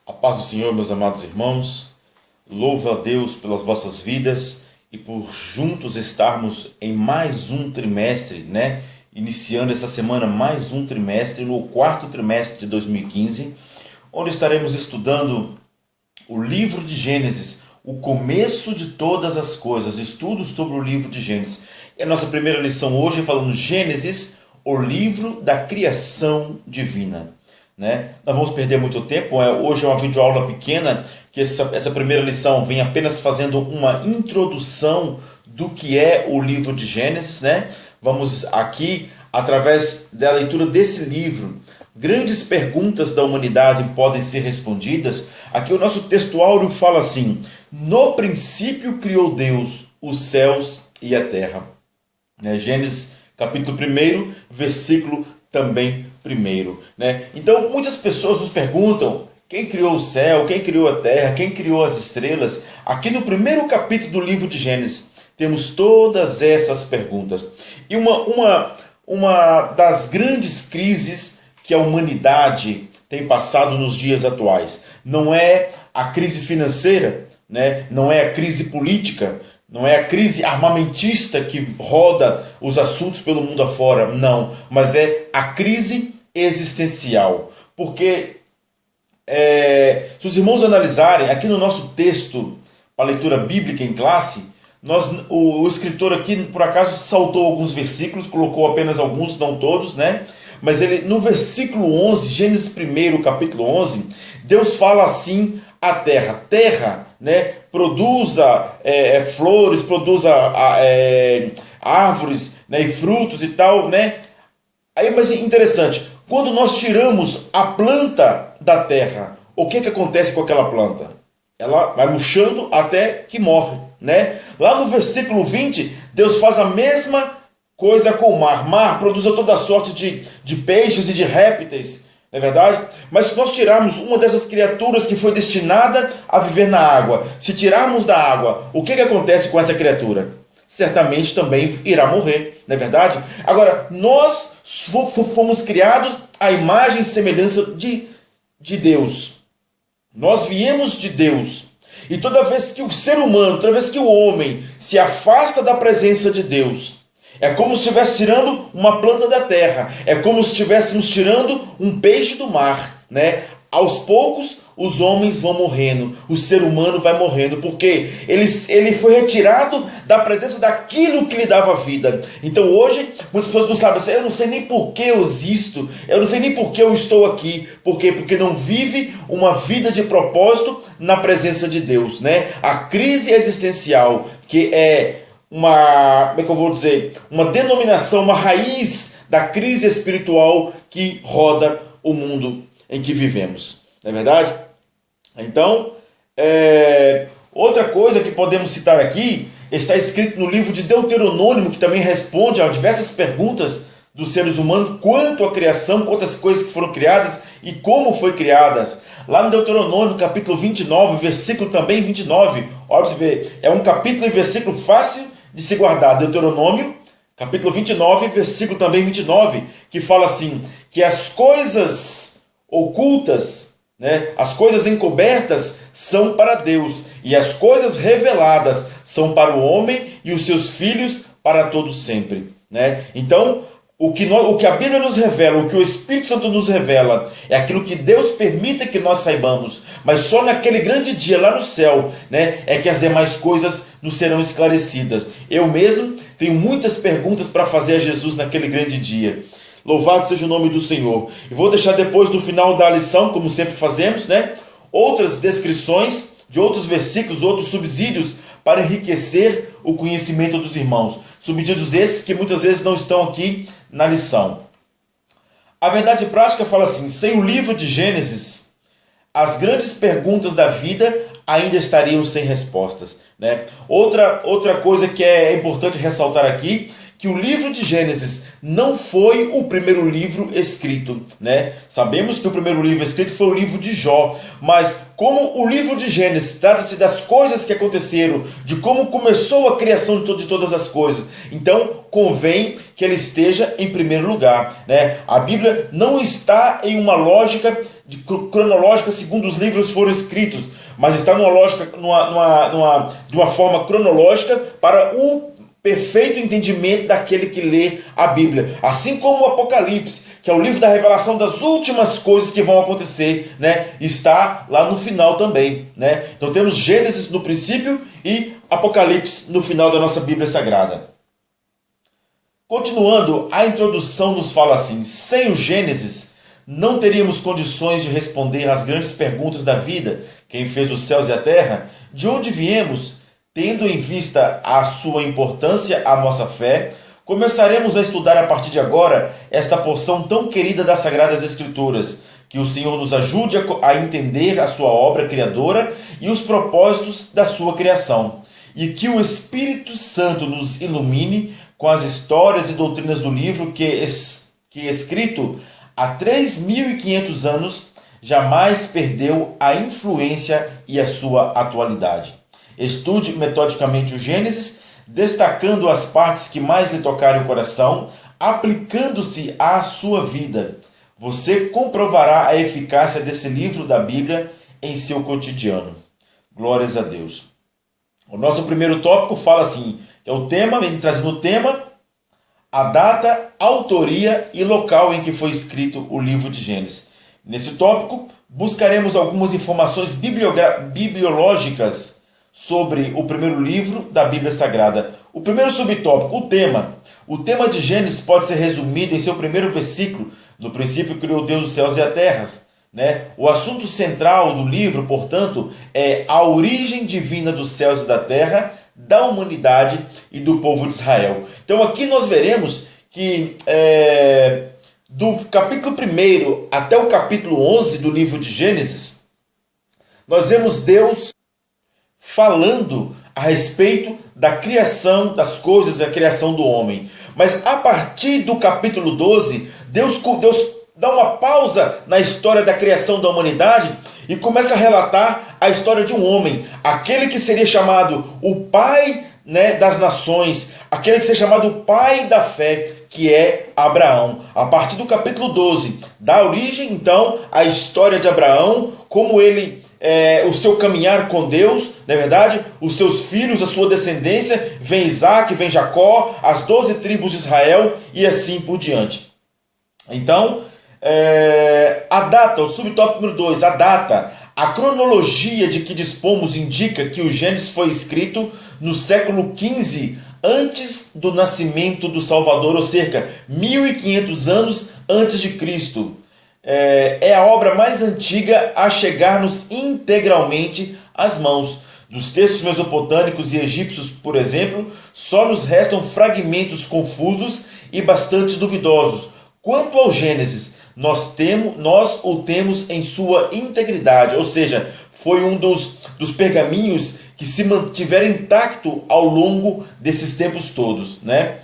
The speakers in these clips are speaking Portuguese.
A paz do Senhor, meus amados irmãos, louvo a Deus pelas vossas vidas e por juntos estarmos em mais um trimestre, Iniciando essa semana mais um trimestre, no quarto trimestre de 2015, onde estaremos estudando o livro de Gênesis, o começo de todas as coisas, estudos sobre o livro de Gênesis. E a nossa primeira lição hoje é falando Gênesis, o livro da criação divina. Nós vamos perder muito tempo, hoje é uma videoaula pequena, que essa primeira lição vem apenas fazendo uma introdução do que é o livro de Gênesis. Vamos aqui, através da leitura desse livro, grandes perguntas da humanidade podem ser respondidas. Aqui o nosso textuário fala assim: no princípio criou Deus os céus e a terra. Gênesis capítulo 1, versículo também 1. Então muitas pessoas nos perguntam: quem criou o céu, quem criou a terra, quem criou as estrelas? Aqui no primeiro capítulo do livro de Gênesis temos todas essas perguntas. E uma das grandes crises que a humanidade tem passado nos dias atuais não é a crise financeira, não é a crise política, não é a crise armamentista que roda os assuntos pelo mundo afora, não, mas é a crise existencial. Porque se os irmãos analisarem aqui no nosso texto para leitura bíblica em classe, o escritor aqui por acaso saltou alguns versículos, colocou apenas alguns, não todos, mas ele no versículo 11, Gênesis 1, capítulo 11, Deus fala assim: a terra, produza flores, produza árvores, e frutos e tal, Aí, mas interessante, quando nós tiramos a planta da terra, o que acontece com aquela planta? Ela vai murchando até que morre, Lá no versículo 20, Deus faz a mesma coisa com o mar. Mar produz toda sorte de peixes e de répteis, não é verdade? Mas se nós tirarmos uma dessas criaturas que foi destinada a viver na água, se tirarmos da água, o que acontece com essa criatura? Certamente também irá morrer, não é verdade? Agora, nós fomos criados à imagem e semelhança de Deus. Nós viemos de Deus. E toda vez que o ser humano, toda vez que o homem se afasta da presença de Deus, é como se estivesse tirando uma planta da terra, é como se estivéssemos tirando um peixe do mar, Aos poucos os homens vão morrendo, o ser humano vai morrendo, porque ele foi retirado da presença daquilo que lhe dava vida. Então hoje, muitas pessoas não sabem assim: eu não sei nem por que eu existo, eu não sei nem por que eu estou aqui. Por quê? Porque não vive uma vida de propósito na presença de Deus. A crise existencial, que é uma denominação, uma raiz da crise espiritual que roda o mundo em que vivemos. Não é verdade? Então, outra coisa que podemos citar aqui está escrito no livro de Deuteronômio, que também responde a diversas perguntas dos seres humanos quanto à criação, quantas coisas que foram criadas e como foi criadas. Lá no Deuteronômio, capítulo 29, versículo também 29, olha para você ver, é um capítulo e versículo fácil de se guardar. Deuteronômio, capítulo 29, versículo também 29, que fala assim, que as coisas ocultas, as coisas encobertas são para Deus, e as coisas reveladas são para o homem e os seus filhos para todos sempre. Então, o que a Bíblia nos revela, o que o Espírito Santo nos revela, é aquilo que Deus permite que nós saibamos, mas só naquele grande dia lá no céu, é que as demais coisas nos serão esclarecidas. Eu mesmo tenho muitas perguntas para fazer a Jesus naquele grande dia. Louvado seja o nome do Senhor. E vou deixar depois, no final da lição, como sempre fazemos, outras descrições de outros versículos, outros subsídios para enriquecer o conhecimento dos irmãos. Subsídios esses que muitas vezes não estão aqui na lição. A verdade prática fala assim: sem o livro de Gênesis, as grandes perguntas da vida ainda estariam sem respostas. Outra coisa que é importante ressaltar aqui, que o livro de Gênesis não foi o primeiro livro escrito, Sabemos que o primeiro livro escrito foi o livro de Jó, mas como o livro de Gênesis trata-se das coisas que aconteceram, de como começou a criação de todas as coisas, então convém que ele esteja em primeiro lugar, A Bíblia não está em uma lógica cronológica segundo os livros foram escritos, mas está numa lógica, de uma forma cronológica para o perfeito entendimento daquele que lê a Bíblia. Assim como o Apocalipse, que é o livro da revelação das últimas coisas que vão acontecer, né? Está lá no final também, né? Então temos Gênesis no princípio e Apocalipse no final da nossa Bíblia Sagrada. Continuando, a introdução nos fala assim: sem o Gênesis, não teríamos condições de responder às grandes perguntas da vida. Quem fez os céus e a terra? De onde viemos? Tendo em vista a sua importância à nossa fé, começaremos a estudar a partir de agora esta porção tão querida das Sagradas Escrituras. Que o Senhor nos ajude a entender a sua obra criadora e os propósitos da sua criação. E que o Espírito Santo nos ilumine com as histórias e doutrinas do livro que escrito há 3.500 anos, jamais perdeu a influência e a sua atualidade. Estude metodicamente o Gênesis, destacando as partes que mais lhe tocarem o coração, aplicando-se à sua vida. Você comprovará a eficácia desse livro da Bíblia em seu cotidiano. Glórias a Deus. O nosso primeiro tópico fala assim, que é o tema, vem trazendo o tema, a data, autoria e local em que foi escrito o livro de Gênesis. Nesse tópico, buscaremos algumas informações bibliológicas sobre o primeiro livro da Bíblia Sagrada. O primeiro subtópico, o tema. O tema de Gênesis pode ser resumido em seu primeiro versículo. No princípio criou Deus os céus e a terra. Né? O assunto central do livro, portanto, é a origem divina dos céus e da terra, da humanidade e do povo de Israel. Então aqui nós veremos que do capítulo 1 até o capítulo 11 do livro de Gênesis, nós vemos Deus falando a respeito da criação das coisas, a criação do homem. Mas a partir do capítulo 12, Deus dá uma pausa na história da criação da humanidade e começa a relatar a história de um homem, aquele que seria chamado o pai, né, das nações, aquele que seria chamado o pai da fé, que é Abraão. A partir do capítulo 12, dá origem então à história de Abraão, como ele o seu caminhar com Deus, não é verdade? Os seus filhos, a sua descendência, vem Isaac, vem Jacó, as 12 tribos de Israel e assim por diante. Então, a data, o subtópico número 2, a data, a cronologia de que dispomos indica que o Gênesis foi escrito no século XV antes do nascimento do Salvador, ou cerca 1.500 anos antes de Cristo. É a obra mais antiga a chegar-nos integralmente às mãos. Dos textos mesopotâmicos e egípcios, por exemplo, só nos restam fragmentos confusos e bastante duvidosos. Quanto ao Gênesis, nós o temos em sua integridade, ou seja, foi um dos pergaminhos que se mantiveram intacto ao longo desses tempos todos, né?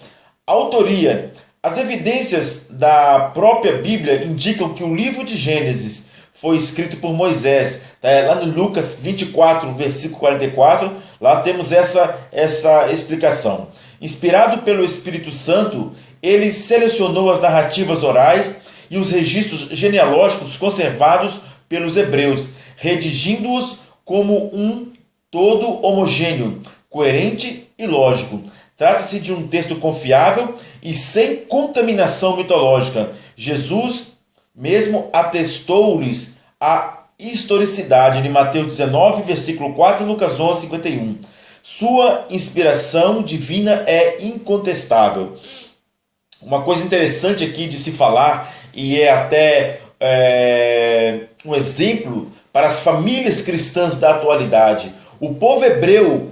Autoria. As evidências da própria Bíblia indicam que o livro de Gênesis foi escrito por Moisés. Lá no Lucas 24, versículo 44, lá temos essa explicação. Inspirado pelo Espírito Santo, ele selecionou as narrativas orais e os registros genealógicos conservados pelos hebreus, redigindo-os como um todo homogêneo, coerente e lógico. Trata-se de um texto confiável e sem contaminação mitológica. Jesus mesmo atestou-lhes a historicidade de Mateus 19, versículo 4 e Lucas 11, 51. Sua inspiração divina é incontestável. Uma coisa interessante aqui de se falar, e é até um exemplo para as famílias cristãs da atualidade. O povo hebreu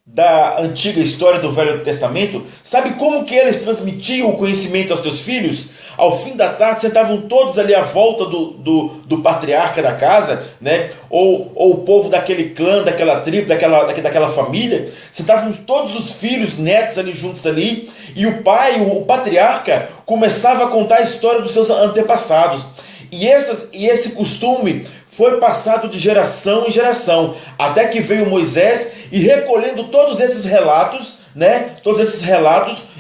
da antiga história do Velho Testamento, sabe como que eles transmitiam o conhecimento aos seus filhos? Ao fim da tarde sentavam todos ali à volta do patriarca da casa, né? ou o povo daquele clã, daquela tribo, daquela família, sentavam todos os filhos, netos ali juntos ali, e o pai, o patriarca, começava a contar a história dos seus antepassados. E esse costume foi passado de geração em geração, até que veio Moisés e, recolhendo todos esses relatos,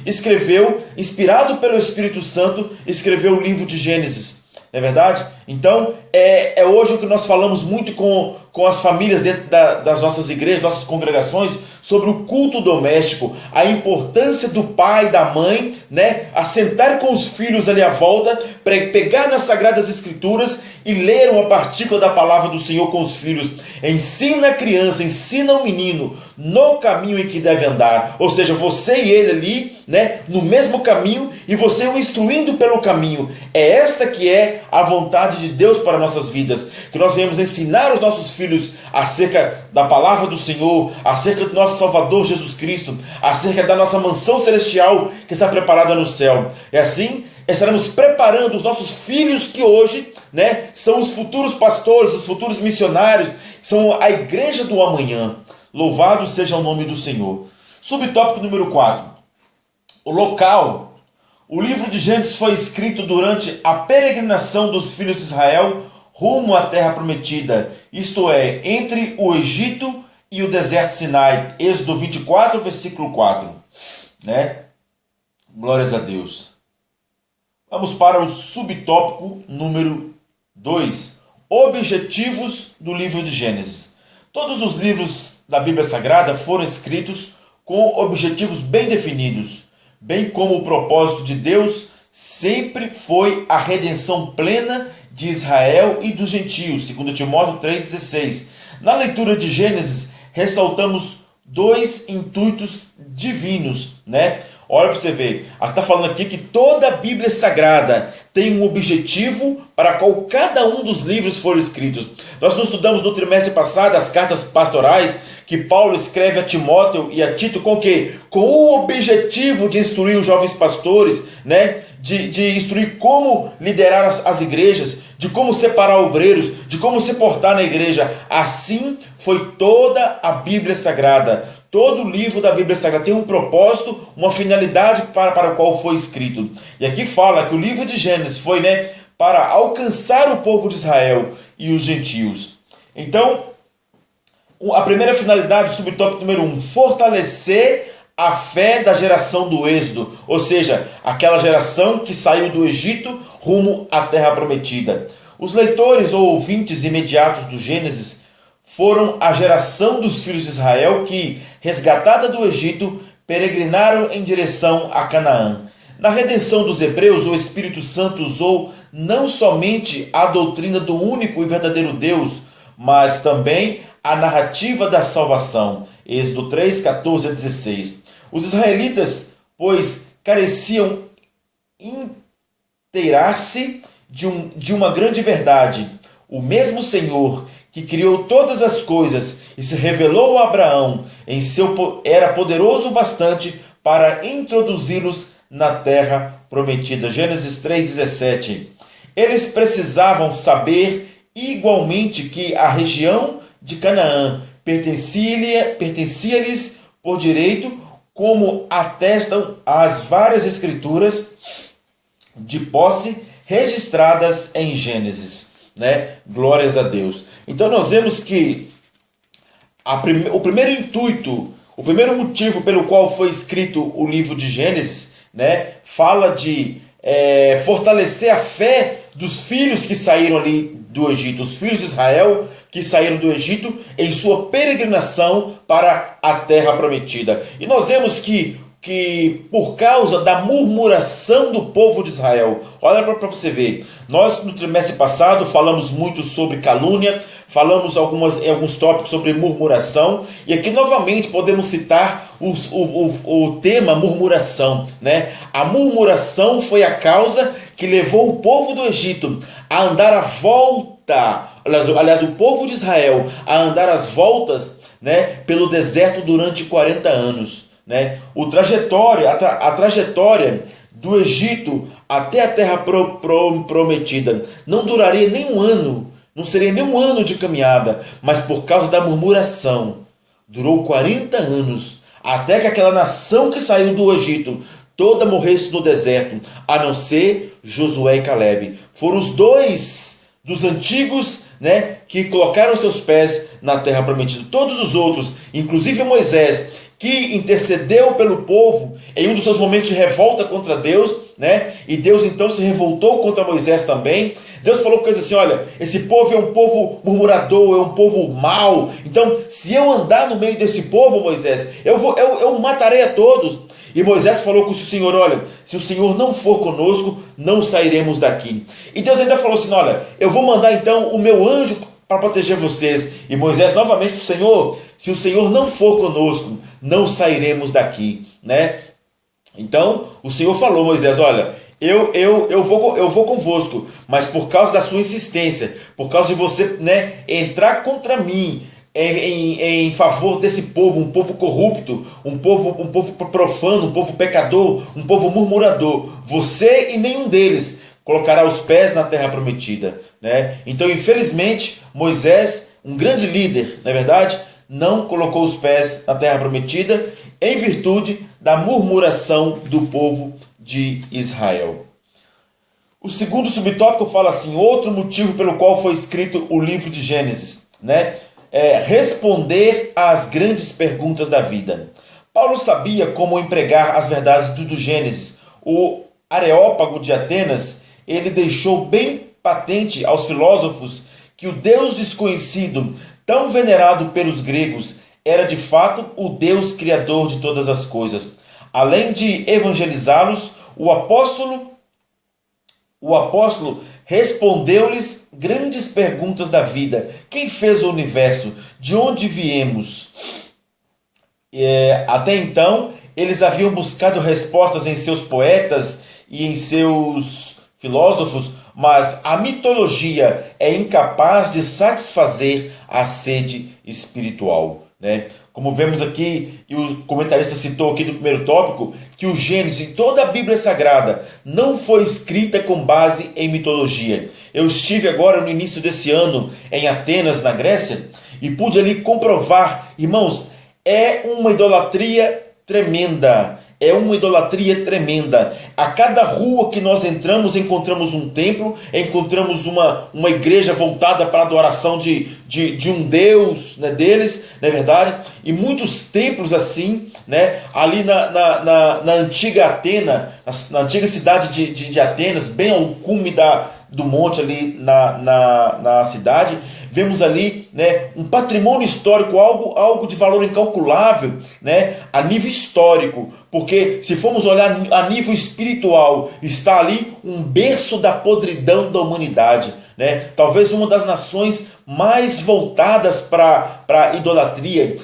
escreveu, inspirado pelo Espírito Santo, escreveu o livro de Gênesis. não é verdade? Então, é hoje o que nós falamos muito com as famílias dentro das nossas igrejas, nossas congregações, sobre o culto doméstico, a importância do pai e da mãe, né, assentar com os filhos ali à volta, pegar nas Sagradas Escrituras e ler uma partícula da palavra do Senhor com os filhos. Ensina a criança, ensina o menino no caminho em que deve andar. Ou seja, você e ele ali, né, no mesmo caminho, e você o instruindo pelo caminho. É esta que é a vontade de Deus para nossas vidas, que nós venhamos ensinar os nossos filhos acerca da palavra do Senhor, acerca do nosso Salvador Jesus Cristo, acerca da nossa mansão celestial que está preparada no céu. É assim, estaremos preparando os nossos filhos que hoje, né, são os futuros pastores, os futuros missionários, são a igreja do amanhã. Louvado seja o nome do Senhor. Subtópico número 4. O local. O livro de Gênesis foi escrito durante a peregrinação dos filhos de Israel rumo à terra prometida, isto é, entre o Egito e o deserto Sinai. Êxodo 24, versículo 4. Né? Glórias a Deus. Vamos para o subtópico número 2. Objetivos do livro de Gênesis. Todos os livros da Bíblia Sagrada foram escritos com objetivos bem definidos, bem como o propósito de Deus sempre foi a redenção plena de Israel e dos gentios, segundo Timóteo 3,16. Na leitura de Gênesis, ressaltamos dois intuitos divinos, né? Olha para você ver, está falando aqui que toda a Bíblia Sagrada tem um objetivo para qual cada um dos livros foram escritos. Nós não estudamos no trimestre passado as cartas pastorais que Paulo escreve a Timóteo e a Tito com o quê? Com o objetivo de instruir os jovens pastores, né? De instruir como liderar as igrejas, de como separar obreiros, de como se portar na igreja. Assim foi toda a Bíblia Sagrada. Todo livro da Bíblia Sagrada tem um propósito, uma finalidade para o qual foi escrito. E aqui fala que o livro de Gênesis foi, né, para alcançar o povo de Israel e os gentios. Então, a primeira finalidade, subtópico número 1, fortalecer a fé da geração do Êxodo, ou seja, aquela geração que saiu do Egito rumo à terra prometida. Os leitores ou ouvintes imediatos do Gênesis foram a geração dos filhos de Israel que, resgatada do Egito, peregrinaram em direção a Canaã. Na redenção dos hebreus, o Espírito Santo usou não somente a doutrina do único e verdadeiro Deus, mas também a narrativa da salvação. Êxodo 3, 14 a 16. Os israelitas, pois, careciam inteirar-se de uma grande verdade. O mesmo Senhor que criou todas as coisas e se revelou a Abraão, era poderoso bastante para introduzi-los na terra prometida. Gênesis 3,17. Eles precisavam saber igualmente que a região de Canaã pertencia-lhes por direito, como atestam as várias escrituras de posse registradas em Gênesis, né? Glórias a Deus. Então nós vemos que o primeiro intuito, o primeiro motivo pelo qual foi escrito o livro de Gênesis, né, fala de fortalecer a fé dos filhos que saíram ali do Egito, os filhos de Israel que saíram do Egito em sua peregrinação para a terra prometida. E nós vemos que por causa da murmuração do povo de Israel, olha para você ver, nós no trimestre passado falamos muito sobre calúnia, falamos em alguns tópicos sobre murmuração, e aqui novamente podemos citar o tema murmuração, né? A murmuração foi a causa que levou o povo do Egito a andar à volta, aliás, o povo de Israel a andar às voltas, né, pelo deserto durante 40 anos. Né? A trajetória do Egito até a terra prometida não duraria nem um ano, não seria nem um ano de caminhada, mas por causa da murmuração durou 40 anos, até que aquela nação que saiu do Egito toda morresse no deserto, a não ser Josué e Calebe. Foram os dois dos antigos, né, que colocaram seus pés na terra prometida. Todos os outros, inclusive Moisés, que intercedeu pelo povo em um dos seus momentos de revolta contra Deus, né? E Deus então se revoltou contra Moisés também. Deus falou coisas assim: olha, esse povo é um povo murmurador, é um povo mau. Então, se eu andar no meio desse povo, Moisés, eu matarei a todos. E Moisés falou com o Senhor: olha, se o Senhor não for conosco, não sairemos daqui. E Deus ainda falou assim: olha, eu vou mandar então o meu anjo para proteger vocês. E Moisés novamente: Senhor, se o Senhor não for conosco, não sairemos daqui, né? Então o Senhor falou: Moisés, olha, eu vou convosco, mas por causa da sua insistência, por causa de você, né, entrar contra mim em favor desse povo, um povo corrupto, um povo profano, um povo pecador, um povo murmurador, você e nenhum deles colocará os pés na terra prometida, né? Então, infelizmente, Moisés, um grande líder, na verdade, não colocou os pés na terra prometida em virtude da murmuração do povo de Israel. O segundo subtópico fala assim: outro motivo pelo qual foi escrito o livro de Gênesis, né? Responder às grandes perguntas da vida. Paulo sabia como empregar as verdades do Gênesis. O Areópago de Atenas, ele deixou bem patente aos filósofos que o Deus desconhecido, tão venerado pelos gregos, era de fato o Deus criador de todas as coisas. Além de evangelizá-los, o apóstolo respondeu-lhes grandes perguntas da vida. Quem fez o universo? De onde viemos? Até então, eles haviam buscado respostas em seus poetas e em seus filósofos, mas a mitologia é incapaz de satisfazer a sede espiritual, né? Como vemos aqui, e o comentarista citou aqui no primeiro tópico, que o Gênesis e toda a Bíblia Sagrada não foi escrita com base em mitologia. Eu estive agora no início desse ano em Atenas, na Grécia, e pude ali comprovar, irmãos, é uma idolatria tremenda. É uma idolatria tremenda. A cada rua que nós encontramos um templo, encontramos uma igreja voltada para a adoração de um Deus, né, deles, não é verdade? E muitos templos assim, né, ali na antiga Atena, na antiga cidade de Atenas, bem ao cume do monte ali na cidade, vemos ali, né, um patrimônio histórico, algo de valor incalculável, né, a nível histórico, porque se formos olhar a nível espiritual, está ali um berço da podridão da humanidade, né? Talvez uma das nações mais voltadas para a idolatria.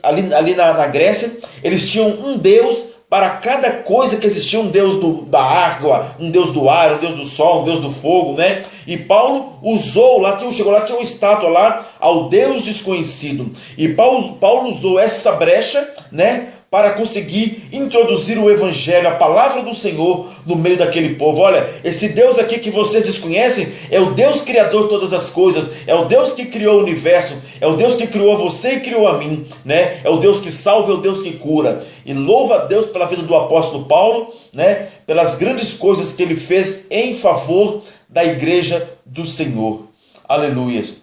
Ali na Grécia, eles tinham um Deus para cada coisa que existia, um Deus da água, um Deus do ar, um Deus do sol, um Deus do fogo, né? E Paulo chegou lá, tinha uma estátua lá ao Deus desconhecido. E Paulo usou essa brecha, né, para conseguir introduzir o Evangelho, a palavra do Senhor no meio daquele povo. Olha, esse Deus aqui que vocês desconhecem é o Deus criador de todas as coisas, é o Deus que criou o universo, é o Deus que criou a você e criou a mim, né? É o Deus que salva, é o Deus que cura. E louva a Deus pela vida do apóstolo Paulo, né? Pelas grandes coisas que ele fez em favor da igreja do Senhor. Aleluias.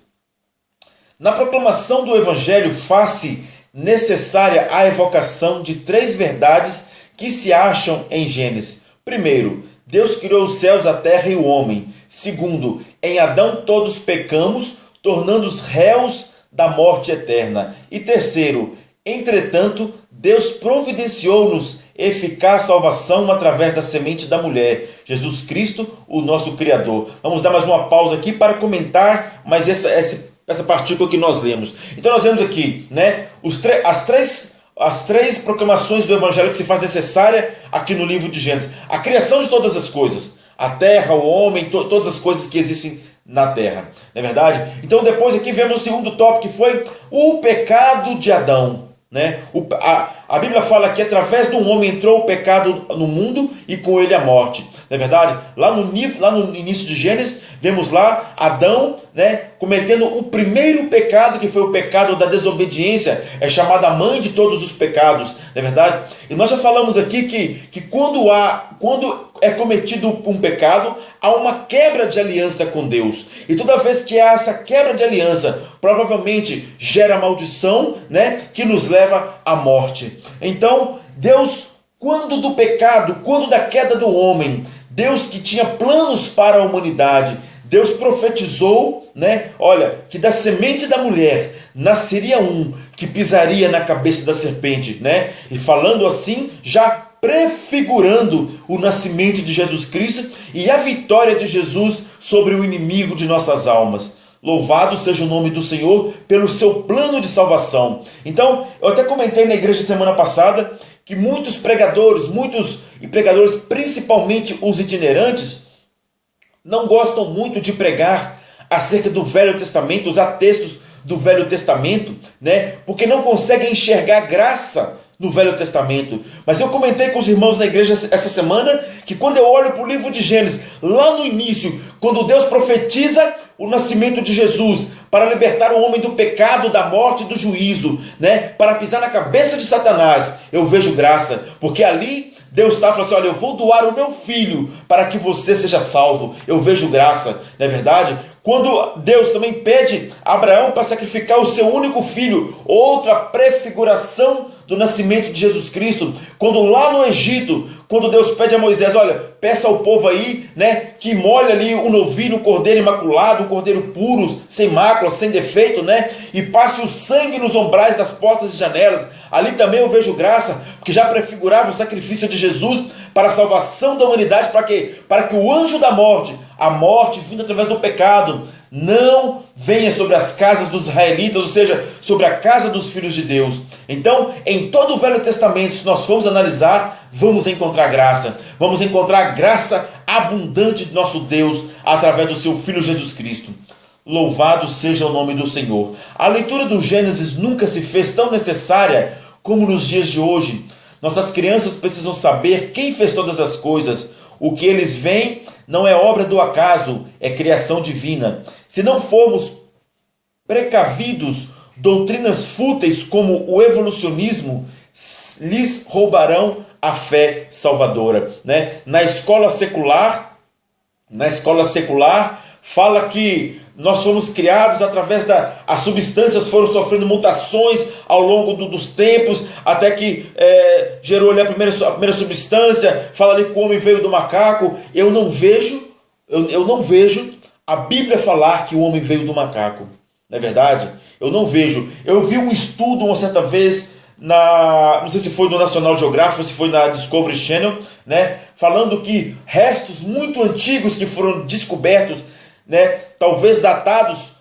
Na proclamação do Evangelho faz-se necessária a evocação de 3 verdades que se acham em Gênesis. Primeiro, Deus criou os céus, a terra e o homem. Segundo, em Adão todos pecamos, tornando-os réus da morte eterna. E terceiro, entretanto, Deus providenciou-nos eficaz salvação através da semente da mulher, Jesus Cristo, o nosso Criador. Vamos dar mais uma pausa aqui para comentar mais essa partícula que nós lemos. Então nós vemos aqui, né, as três proclamações do Evangelho que se faz necessária aqui no livro de Gênesis. A criação de todas as coisas, a terra, o homem, todas as coisas que existem na terra, não é verdade? Então depois aqui vemos o segundo tópico, que foi o pecado de Adão, né? A Bíblia fala que através de um homem entrou o pecado no mundo e com ele a morte. Não é verdade? Lá no início de Gênesis, vemos lá Adão, né, cometendo o primeiro pecado, que foi o pecado da desobediência, é chamada a mãe de todos os pecados, não é verdade? E nós já falamos aqui que quando é cometido um pecado, há uma quebra de aliança com Deus. E toda vez que há essa quebra de aliança, provavelmente gera maldição, né, que nos leva à morte. Então, Deus quando do pecado, quando da queda do homem, Deus que tinha planos para a humanidade, Deus profetizou, né? Olha, que da semente da mulher nasceria um que pisaria na cabeça da serpente, né? E falando assim, já prefigurando o nascimento de Jesus Cristo e a vitória de Jesus sobre o inimigo de nossas almas. Louvado seja o nome do Senhor pelo seu plano de salvação. Então, eu até comentei na igreja semana passada que muitos pregadores, principalmente os itinerantes, não gostam muito de pregar acerca do Velho Testamento, usar textos do Velho Testamento, né? Porque não conseguem enxergar graça no Velho Testamento. Mas eu comentei com os irmãos na igreja essa semana que quando eu olho para o livro de Gênesis, lá no início, quando Deus profetiza o nascimento de Jesus para libertar o homem do pecado, da morte e do juízo, né? Para pisar na cabeça de Satanás, eu vejo graça, porque ali Deus está falando assim, olha, eu vou doar o meu filho para que você seja salvo. Eu vejo graça, não é verdade? Quando Deus também pede a Abraão para sacrificar o seu único filho, outra prefiguração do nascimento de Jesus Cristo. Quando lá no Egito, quando Deus pede a Moisés, olha, peça ao povo aí, né, que molhe ali o novilho, o cordeiro imaculado, o cordeiro puro, sem mácula, sem defeito, né, e passe o sangue nos umbrais das portas e janelas. Ali também eu vejo graça, porque já prefigurava o sacrifício de Jesus para a salvação da humanidade, para quê? Para que o anjo da morte, a morte vinda através do pecado, não venha sobre as casas dos israelitas, ou seja, sobre a casa dos filhos de Deus. Então, em todo o Velho Testamento, se nós formos analisar, vamos encontrar graça. Vamos encontrar graça abundante de nosso Deus através do seu Filho Jesus Cristo. Louvado seja o nome do Senhor. A leitura do Gênesis nunca se fez tão necessária como nos dias de hoje. Nossas crianças precisam saber quem fez todas as coisas. O que eles veem não é obra do acaso, é criação divina. Se não formos precavidos, doutrinas fúteis como o evolucionismo lhes roubarão a fé salvadora, né? Na escola secular fala que nós fomos criados através as substâncias foram sofrendo mutações ao longo dos tempos, até que gerou ali a primeira substância. Fala ali que o homem veio do macaco. Eu não vejo a Bíblia falar que o homem veio do macaco. Não é verdade? Eu não vejo. Eu vi um estudo uma certa vez, não sei se foi no National Geographic ou se foi na Discovery Channel, né, falando que restos muito antigos que foram descobertos, né, talvez datados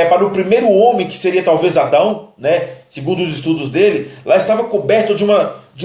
para o primeiro homem, que seria talvez Adão, né, segundo os estudos dele, lá estava coberto de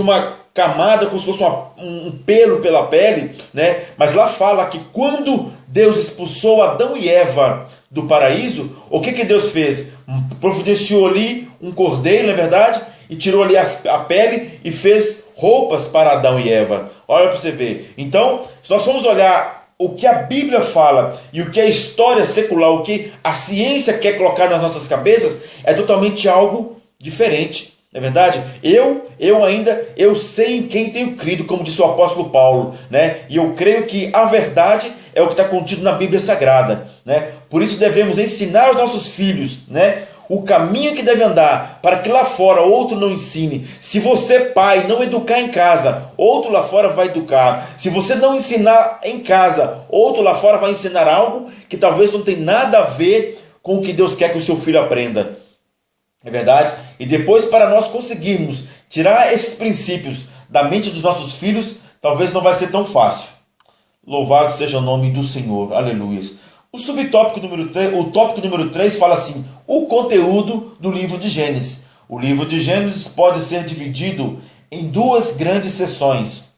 uma camada como se fosse um pelo pela pele, né, mas lá fala que quando Deus expulsou Adão e Eva do paraíso, o que Deus fez? Providenciou ali um cordeiro, na verdade, e tirou ali a pele e fez roupas para Adão e Eva. Olha para você ver. Então, se nós formos olhar o que a Bíblia fala e o que a história secular, o que a ciência quer colocar nas nossas cabeças, é totalmente algo diferente. Não é verdade? Eu sei em quem tenho crido, como disse o apóstolo Paulo, né? E eu creio que a verdade é o que está contido na Bíblia Sagrada, né? Por isso devemos ensinar aos nossos filhos, né, o caminho que deve andar, para que lá fora outro não ensine. Se você, pai, não educar em casa, outro lá fora vai educar. Se você não ensinar em casa, outro lá fora vai ensinar algo que talvez não tenha nada a ver com o que Deus quer que o seu filho aprenda. É verdade? E depois, para nós conseguirmos tirar esses princípios da mente dos nossos filhos, talvez não vai ser tão fácil. Louvado seja o nome do Senhor. Aleluia. O tópico número 3 fala assim: o conteúdo do livro de Gênesis. O livro de Gênesis pode ser dividido em duas grandes seções.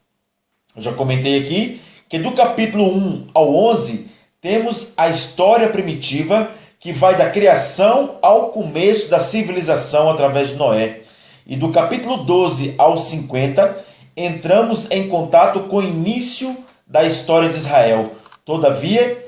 Eu já comentei aqui que do capítulo 1 ao 11 temos a história primitiva, que vai da criação ao começo da civilização através de Noé. E do capítulo 12 ao 50 entramos em contato com o início da história de Israel. Todavia,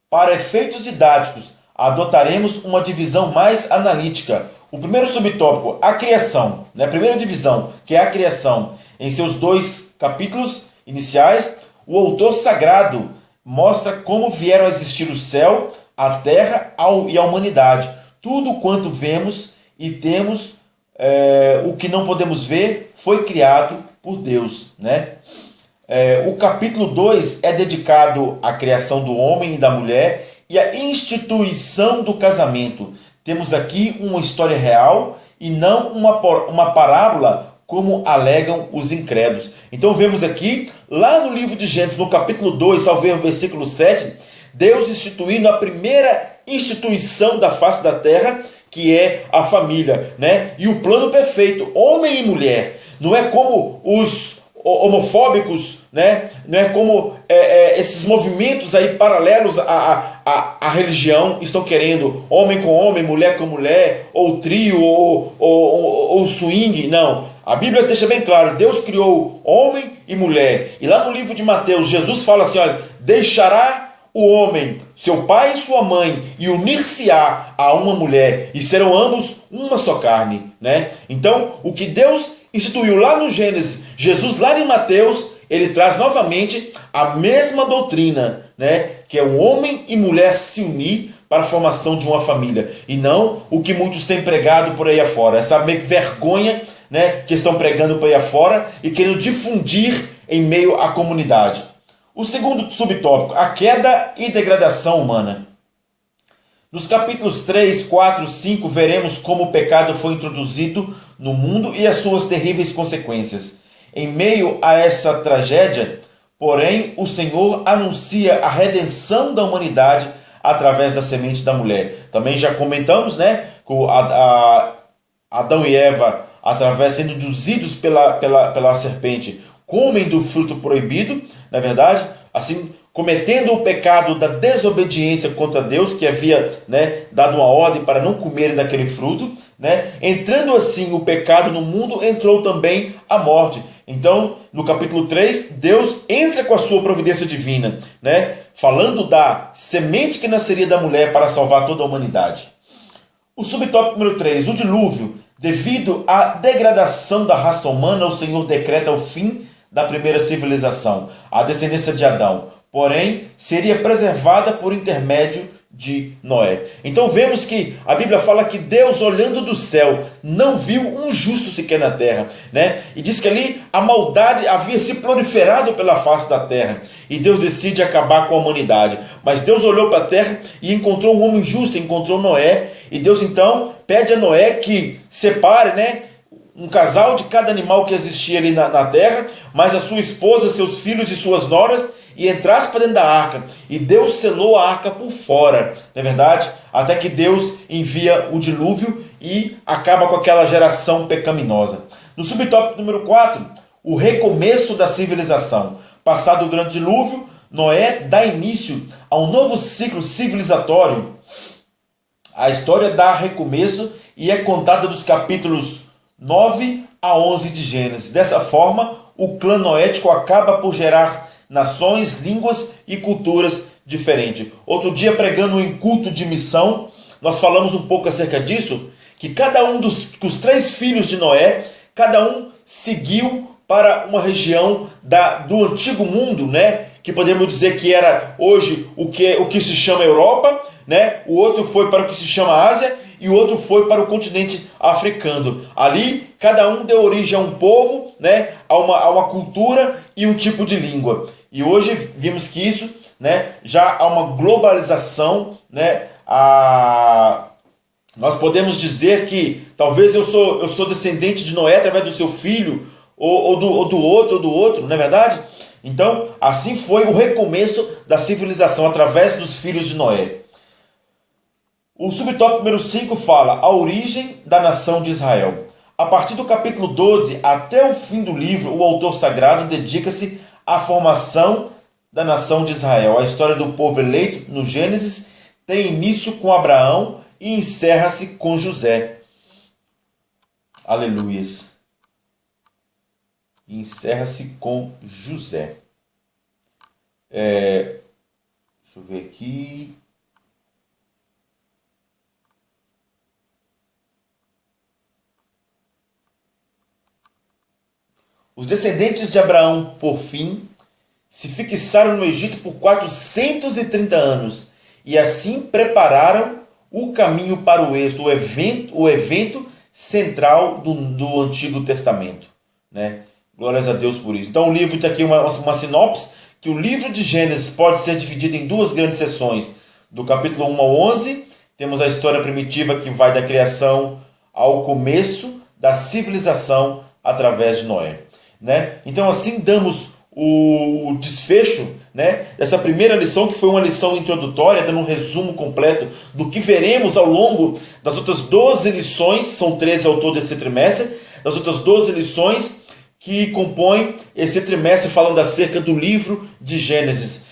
para efeitos didáticos, adotaremos uma divisão mais analítica. O primeiro subtópico, a criação, né? A primeira divisão, que é a criação, em seus 2 capítulos iniciais, o autor sagrado mostra como vieram a existir o céu, a terra e a humanidade. Tudo quanto vemos e temos, o que não podemos ver, foi criado por Deus, né? O capítulo 2 é dedicado à criação do homem e da mulher e à instituição do casamento. Temos aqui uma história real e não uma parábola, como alegam os incrédulos. Então vemos aqui, lá no livro de Gênesis, no capítulo 2, salvo erro, versículo 7, Deus instituindo a primeira instituição da face da terra, que é a família, né? E o plano perfeito, homem e mulher. Não é como os homofóbicos, né? Não é como esses movimentos aí paralelos à religião estão querendo homem com homem, mulher com mulher, ou trio, ou swing. Não, a Bíblia deixa bem claro, Deus criou homem e mulher. E lá no livro de Mateus, Jesus fala assim, olha, deixará o homem seu pai e sua mãe e unir-se-á a uma mulher e serão ambos uma só carne, né? Então, o que Deus instituiu lá no Gênesis, Jesus lá em Mateus, ele traz novamente a mesma doutrina, né? Que é o homem e mulher se unir para a formação de uma família, e não o que muitos têm pregado por aí afora, essa vergonha, né, que estão pregando por aí afora e querendo difundir em meio à comunidade. O segundo subtópico, a queda e degradação humana. Nos capítulos 3, 4, 5, veremos como o pecado foi introduzido no mundo e as suas terríveis consequências. Em meio a essa tragédia, porém, o Senhor anuncia a redenção da humanidade através da semente da mulher. Também já comentamos, né, com Adão e Eva, através sendo induzidos pela serpente, comem do fruto proibido, na verdade, assim, cometendo o pecado da desobediência contra Deus, que havia, né, dado uma ordem para não comerem daquele fruto, né? Entrando assim o pecado no mundo, entrou também a morte. Então, no capítulo 3, Deus entra com a sua providência divina, né, falando da semente que nasceria da mulher para salvar toda a humanidade. O subtópico número 3, o dilúvio. Devido à degradação da raça humana, o Senhor decreta o fim da primeira civilização, a descendência de Adão, porém seria preservada por intermédio de Noé. Então vemos que a Bíblia fala que Deus, olhando do céu, não viu um justo sequer na terra, né? E diz que ali a maldade havia se proliferado pela face da terra, e Deus decide acabar com a humanidade. Mas Deus olhou para a terra e encontrou um homem justo, encontrou Noé, e Deus então pede a Noé que separe, né, um casal de cada animal que existia ali na terra, mas a sua esposa, seus filhos e suas noras, e entrasse para dentro da arca. E Deus selou a arca por fora, não é verdade? Até que Deus envia o dilúvio e acaba com aquela geração pecaminosa. No subtópico número 4, o recomeço da civilização. Passado o grande dilúvio, Noé dá início a um novo ciclo civilizatório. A história dá recomeço e é contada dos capítulos 9 a 11 de Gênesis. Dessa forma, o clã noético acaba por gerar nações, línguas e culturas diferentes. Outro dia, pregando em culto de missão, nós falamos um pouco acerca disso, que cada um dos 3 filhos de Noé, cada um seguiu para uma região do antigo mundo, né? Que podemos dizer que era hoje o que se chama Europa, né? O outro foi para o que se chama Ásia e o outro foi para o continente africano. Ali, cada um deu origem a um povo, né? A uma cultura e um tipo de língua. E hoje vimos que isso, né, já há uma globalização, né? Nós podemos dizer que talvez eu sou descendente de Noé através do seu filho, ou do outro, não é verdade? Então, assim foi o recomeço da civilização através dos filhos de Noé. O subtópico número 5 fala a origem da nação de Israel. A partir do capítulo 12 até o fim do livro, o autor sagrado dedica-se à formação da nação de Israel. A história do povo eleito no Gênesis tem início com Abraão e encerra-se com José. Aleluias. Encerra-se com José. Deixa eu ver aqui. Os descendentes de Abraão, por fim, se fixaram no Egito por 430 anos e assim prepararam o caminho para o êxodo, o evento central do Antigo Testamento, né? Glórias a Deus por isso. Então o livro tem aqui uma sinopse, que o livro de Gênesis pode ser dividido em duas grandes seções. Do capítulo 1 ao 11, temos a história primitiva que vai da criação ao começo da civilização através de Noé, né? Então assim damos o desfecho, né, dessa primeira lição, que foi uma lição introdutória, dando um resumo completo do que veremos ao longo das outras 12 lições, são 13 ao todo esse trimestre, das outras 12 lições que compõem esse trimestre, falando acerca do livro de Gênesis.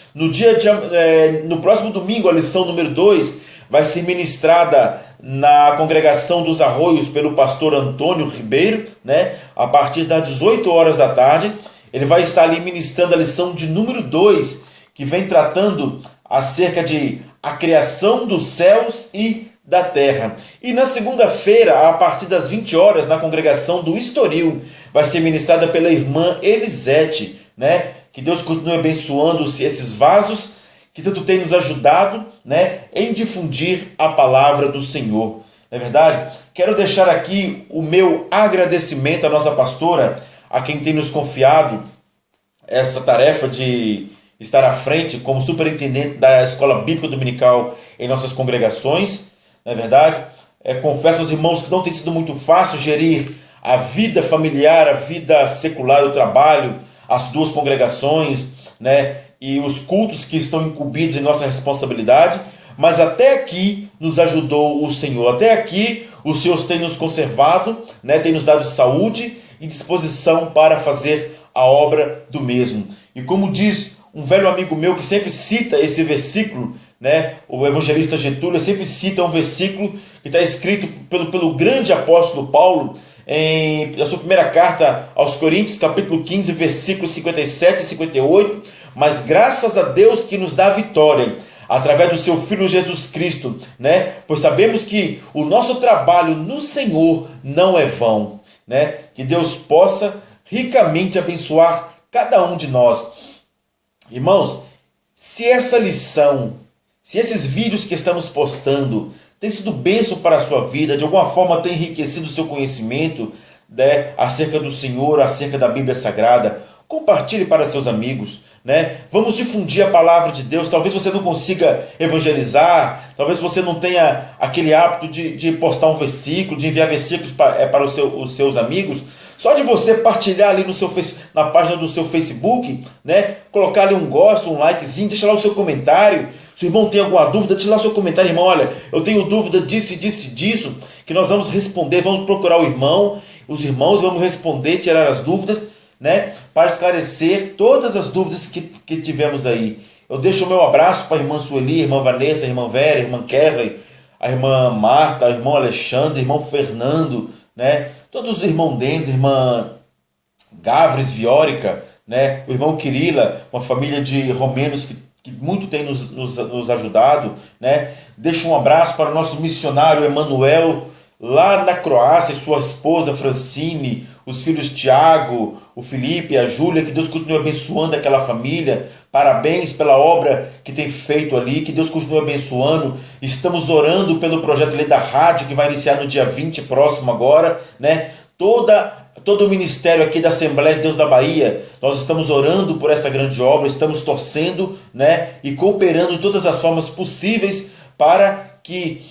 No próximo domingo, a lição número 2 vai ser ministrada na congregação dos Arroios pelo pastor Antônio Ribeiro, né, a partir das 18 horas da tarde. Ele vai estar ali ministrando a lição de número 2, que vem tratando acerca de a criação dos céus e da terra. E na segunda-feira, a partir das 20 horas, na congregação do Estoril, vai ser ministrada pela irmã Elisete, né? Que Deus continue abençoando esses vasos que tanto tem nos ajudado, né, em difundir a palavra do Senhor. Não é verdade? Quero deixar aqui o meu agradecimento à nossa pastora, a quem tem nos confiado essa tarefa de estar à frente como superintendente da Escola Bíblica Dominical em nossas congregações. Não é verdade? Confesso aos irmãos que não tem sido muito fácil gerir a vida familiar, a vida secular, o trabalho, as duas congregações, né, e os cultos que estão incumbidos em nossa responsabilidade, mas até aqui nos ajudou o Senhor. Até aqui o Senhor tem nos conservado, né, tem nos dado saúde e disposição para fazer a obra do mesmo. E como diz um velho amigo meu que sempre cita esse versículo, né, o evangelista Getúlio sempre cita um versículo que está escrito pelo grande apóstolo Paulo na sua primeira carta aos Coríntios, capítulo 15, versículos 57 e 58, mas graças a Deus que nos dá vitória através do seu Filho Jesus Cristo, né? Pois sabemos que o nosso trabalho no Senhor não é vão, né? Que Deus possa ricamente abençoar cada um de nós. Irmãos, se essa lição, se esses vídeos que estamos postando tem sido bênção para a sua vida, de alguma forma tem enriquecido o seu conhecimento, né, acerca do Senhor, acerca da Bíblia Sagrada, compartilhe para seus amigos, né? Vamos difundir a palavra de Deus. Talvez você não consiga evangelizar, talvez você não tenha aquele hábito de postar um versículo, de enviar versículos para os seus amigos. Só de você partilhar ali na página do seu Facebook, né? Colocar ali um gosto, um likezinho, deixa lá o seu comentário. Se o irmão tem alguma dúvida, deixa lá o seu comentário. Irmão, olha, eu tenho dúvida disso e disso e disso, que nós vamos responder, vamos procurar os irmãos, vamos responder, tirar as dúvidas, né? Para esclarecer todas as dúvidas que tivemos aí. Eu deixo o meu abraço para a irmã Sueli, a irmã Vanessa, a irmã Vera, a irmã Kerley, a irmã Marta, o irmão Alexandre, o irmão Fernando, né? Todos os irmãos Denis, a irmã Gavres Viórica, né? O irmão Quirila, uma família de romenos que muito tem nos ajudado, né? Deixo um abraço para o nosso missionário Emanuel, lá na Croácia, sua esposa Francine, os filhos Tiago, o Felipe, a Júlia, que Deus continue abençoando aquela família. Parabéns pela obra que tem feito ali, que Deus continue abençoando. Estamos orando pelo projeto ali da rádio, que vai iniciar no dia 20 próximo agora, né? Todo o ministério aqui da Assembleia de Deus da Bahia, nós estamos orando por essa grande obra, estamos torcendo, né, e cooperando de todas as formas possíveis para que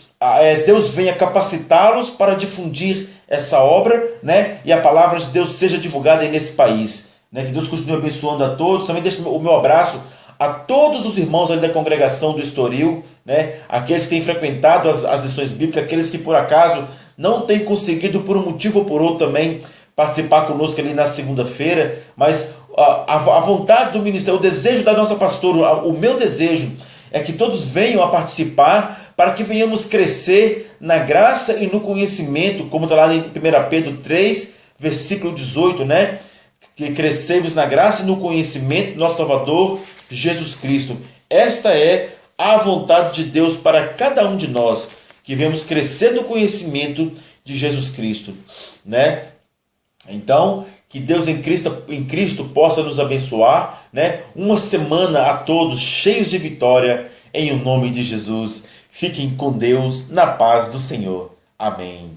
Deus venha capacitá-los para difundir essa obra, né, e a palavra de Deus seja divulgada aí nesse país, né, que Deus continue abençoando a todos. Também deixo o meu abraço a todos os irmãos ali da congregação do Estoril, né, aqueles que têm frequentado as lições bíblicas, aqueles que por acaso não têm conseguido por um motivo ou por outro também participar conosco ali na segunda-feira, mas a vontade do ministério, o desejo da nossa pastora, o meu desejo é que todos venham a participar para que venhamos crescer na graça e no conhecimento, como está lá em 1 Pedro 3, versículo 18, né? Que crescemos na graça e no conhecimento do nosso Salvador, Jesus Cristo. Esta é a vontade de Deus para cada um de nós, que venhamos crescer no conhecimento de Jesus Cristo, né? Então, que Deus em Cristo possa nos abençoar, né? Uma semana a todos cheios de vitória, em o nome de Jesus. Fiquem com Deus, na paz do Senhor. Amém.